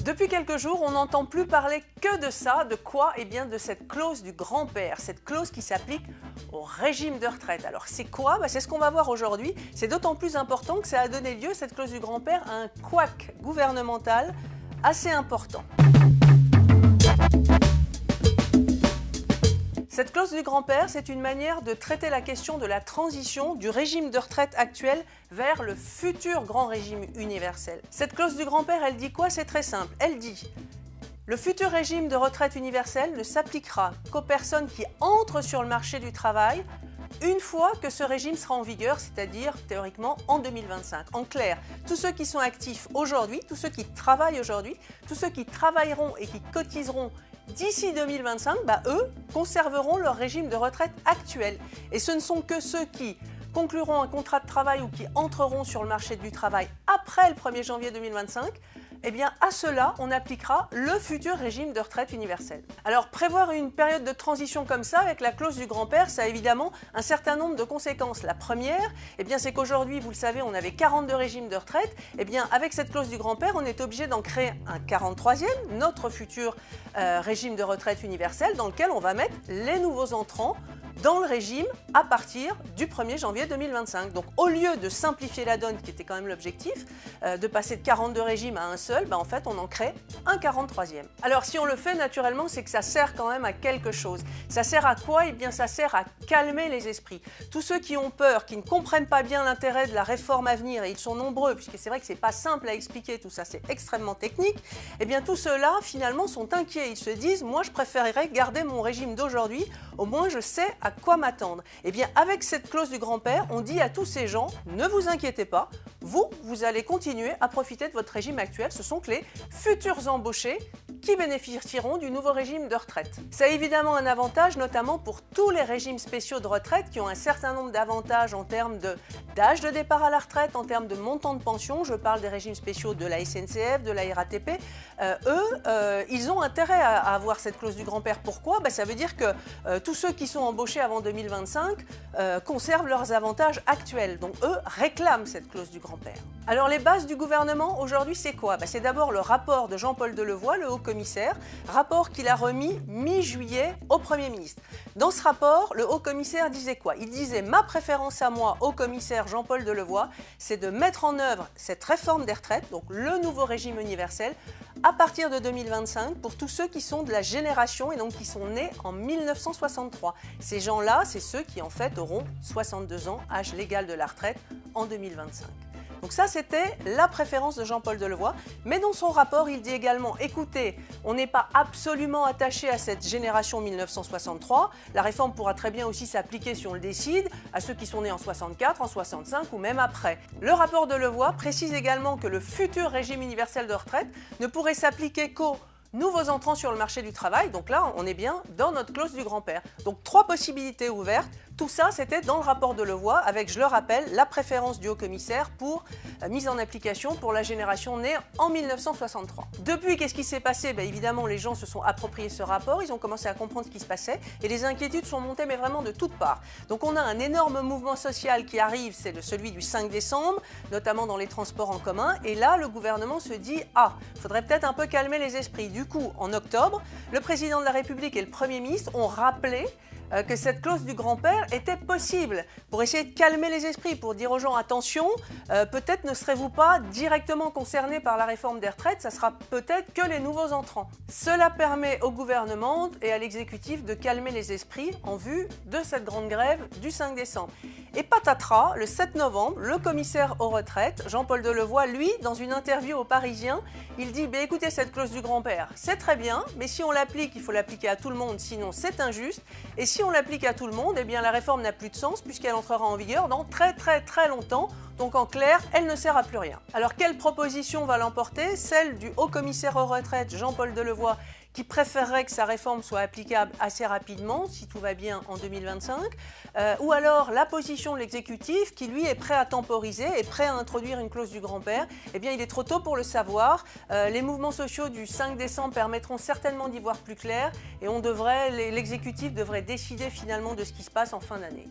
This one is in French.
Depuis quelques jours, on n'entend plus parler que de ça. De quoi? Eh bien de cette clause du grand-père, cette clause qui s'applique au régime de retraite. Alors c'est quoi? C'est ce qu'on va voir aujourd'hui. C'est d'autant plus important que ça a donné lieu, cette clause du grand-père, à un couac gouvernemental assez important. Cette clause du grand-père, c'est une manière de traiter la question de la transition du régime de retraite actuel vers le futur grand régime universel. Cette clause du grand-père, elle dit quoi? C'est très simple. Elle dit: le futur régime de retraite universelle ne s'appliquera qu'aux personnes qui entrent sur le marché du travail une fois que ce régime sera en vigueur, c'est-à-dire théoriquement en 2025. En clair, tous ceux qui sont actifs aujourd'hui, tous ceux qui travaillent aujourd'hui, tous ceux qui travailleront et qui cotiseront d'ici 2025, eux conserveront leur régime de retraite actuel. Et ce ne sont que ceux qui concluront un contrat de travail ou qui entreront sur le marché du travail après le 1er janvier 2025, eh bien à cela, on appliquera le futur régime de retraite universel. Alors prévoir une période de transition comme ça avec la clause du grand-père, ça a évidemment un certain nombre de conséquences. La première, eh bien c'est qu'aujourd'hui, vous le savez, on avait 42 régimes de retraite. Eh bien avec cette clause du grand-père, on est obligé d'en créer un 43e, notre futur régime de retraite universel, dans lequel on va mettre les nouveaux entrants dans le régime à partir du 1er janvier 2025. Donc au lieu de simplifier la donne, qui était quand même l'objectif, de passer de 42 régimes à un seul, en fait on en crée un 43e. Alors si on le fait naturellement, c'est que ça sert quand même à quelque chose. Ça sert à quoi? Eh bien ça sert à calmer les esprits. Tous ceux qui ont peur, qui ne comprennent pas bien l'intérêt de la réforme à venir, et ils sont nombreux, puisque c'est vrai que c'est pas simple à expliquer, tout ça c'est extrêmement technique, eh bien tous ceux-là finalement sont inquiets. Ils se disent: moi je préférerais garder mon régime d'aujourd'hui, au moins je sais à quoi m'attendre. Eh bien avec cette clause du grand-père, on dit à tous ces gens: ne vous inquiétez pas, vous allez continuer à profiter de votre régime actuel. Ce sont que les futurs embauchés qui bénéficieront du nouveau régime de retraite. Ça a évidemment un avantage, notamment pour tous les régimes spéciaux de retraite qui ont un certain nombre d'avantages en termes d'âge de départ à la retraite, en termes de montant de pension. Je parle des régimes spéciaux de la SNCF, de la RATP. Ils ont intérêt à avoir cette clause du grand-père. Pourquoi? Ça veut dire que tous ceux qui sont embauchés avant 2025 conservent leurs avantages actuels. Donc eux réclament cette clause du grand-père. Alors les bases du gouvernement aujourd'hui, c'est quoi? C'est d'abord le rapport de Jean-Paul Delevoye, le haut-commissaire, rapport qu'il a remis mi-juillet au Premier ministre. Dans ce rapport, le haut-commissaire disait quoi? Il disait: ma préférence à moi, haut-commissaire Jean-Paul Delevoye, c'est de mettre en œuvre cette réforme des retraites, donc le nouveau régime universel, à partir de 2025 pour tous ceux qui sont de la génération et donc qui sont nés en 1963. Ces gens-là, c'est ceux qui en fait auront 62 ans, âge légal de la retraite, en 2025. Donc ça, c'était la préférence de Jean-Paul Delevoye. Mais dans son rapport, il dit également: écoutez, on n'est pas absolument attaché à cette génération 1963. La réforme pourra très bien aussi s'appliquer, si on le décide, à ceux qui sont nés en 64, en 65 ou même après. Le rapport Delevoye précise également que le futur régime universel de retraite ne pourrait s'appliquer qu'aux nouveaux entrants sur le marché du travail. Donc là, on est bien dans notre clause du grand-père. Donc 3 possibilités ouvertes. Tout ça, c'était dans le rapport Delevoye avec, je le rappelle, la préférence du haut-commissaire pour mise en application pour la génération née en 1963. Depuis, qu'est-ce qui s'est passé? Évidemment, les gens se sont appropriés ce rapport, ils ont commencé à comprendre ce qui se passait et les inquiétudes sont montées, mais vraiment de toutes parts. Donc on a un énorme mouvement social qui arrive, c'est celui du 5 décembre, notamment dans les transports en commun. Et là, le gouvernement se dit: ah, il faudrait peut-être un peu calmer les esprits. Du coup, en octobre, le président de la République et le Premier ministre ont rappelé que cette clause du grand-père était possible pour essayer de calmer les esprits, pour dire aux gens: attention, peut-être ne serez-vous pas directement concernés par la réforme des retraites, ça sera peut-être que les nouveaux entrants. Cela permet au gouvernement et à l'exécutif de calmer les esprits en vue de cette grande grève du 5 décembre. Et patatras, le 7 novembre, le commissaire aux retraites, Jean-Paul Delevoye, lui, dans une interview aux Parisiens, il dit: écoutez, cette clause du grand-père, c'est très bien, mais si on l'applique, il faut l'appliquer à tout le monde, sinon c'est injuste. Et si on l'applique à tout le monde, eh bien la réforme n'a plus de sens puisqu'elle entrera en vigueur dans très longtemps. Donc en clair, elle ne sert à plus rien. Alors quelle proposition va l'emporter? Celle du haut-commissaire aux retraites, Jean-Paul Delevoye, qui préférerait que sa réforme soit applicable assez rapidement, si tout va bien, en 2025, ou alors la position de l'exécutif qui, lui, est prêt à temporiser, est prêt à introduire une clause du grand-père. Eh bien, il est trop tôt pour le savoir. Les mouvements sociaux du 5 décembre permettront certainement d'y voir plus clair et l'exécutif devrait décider finalement de ce qui se passe en fin d'année.